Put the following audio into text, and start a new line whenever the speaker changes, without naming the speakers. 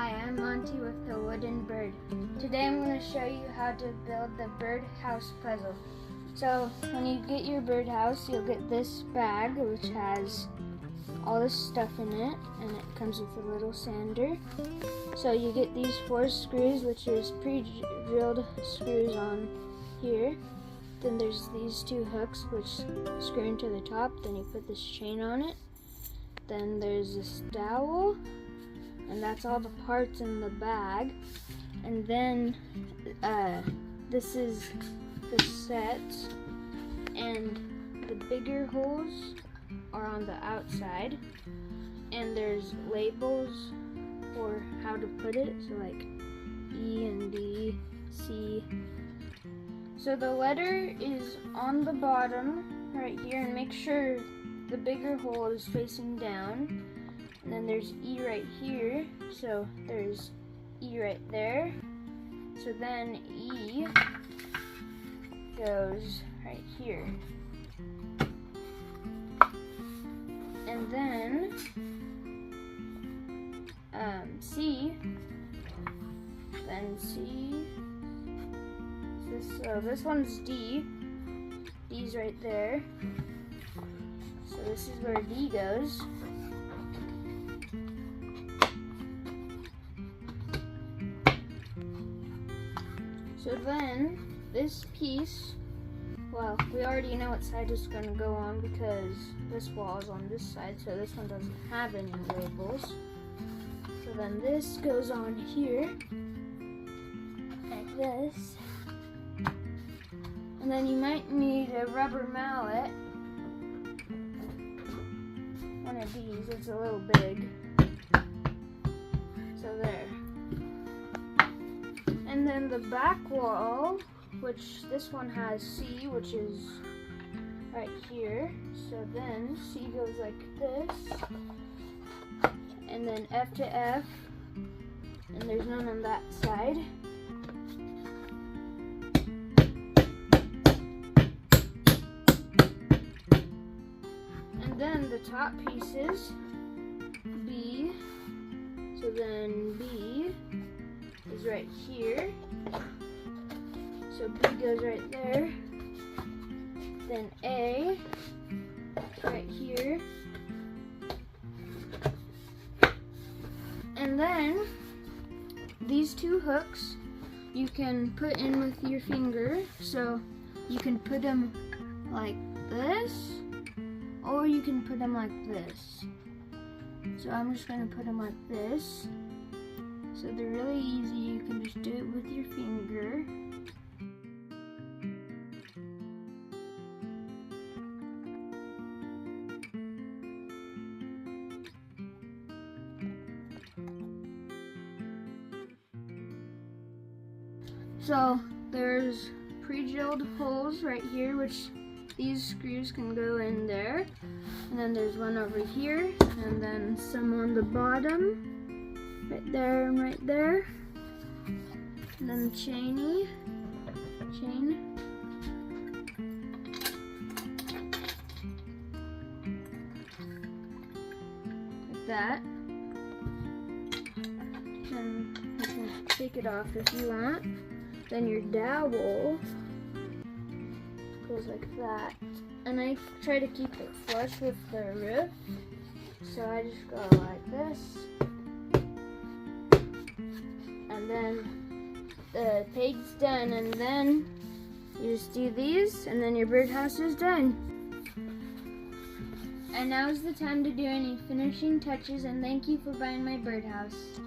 Hi, I'm Monty with the Wooden Bird. Today I'm going to show you how to build the birdhouse puzzle. So when you get your birdhouse, you'll get this bag which has all this stuff in it, and it comes with a little sander. So you get these 4 screws, which is pre-drilled screws on here. Then there's these 2 hooks which screw into the top. Then you put this chain on it. Then there's this dowel, and that's all the parts in the bag. And then this is the set, and the bigger holes are on the outside, and there's labels for how to put it, so like E and D, C. So the letter is on the bottom right here, and make sure the bigger hole is facing down. And then there's E right here, so there's E right there. So then E goes right here. And then C, then C, this one's D. D's right there. So this is where D goes. So then this piece, well, we already know what side it's going to go on because this wall is on this side, so this one doesn't have any labels. So then this goes on here, like this. And then you might need a rubber mallet. One of these, it's a little big. So there. And then the back wall, which this one has C, which is right here. So then C goes like this. And then F to F. And there's none on that side. And then the top pieces, B. So then B is right here. So B goes right there. Then A right here. And then these 2 hooks you can put in with your finger. So you can put them like this, or you can put them like this. So I'm just going to put them like this. So they're really easy, you can just do it with your finger. So there's pre-drilled holes right here, which these screws can go in there. And then there's one over here, and then some on the bottom, right there and right there. And then the chain. Like that. Then you can take it off if you want. Then your dowel goes like that. And I try to keep it flush with the roof. So I just go like this. And then the pig's done, and then you just do these, and then your birdhouse is done. And now's the time to do any finishing touches, and thank you for buying my birdhouse.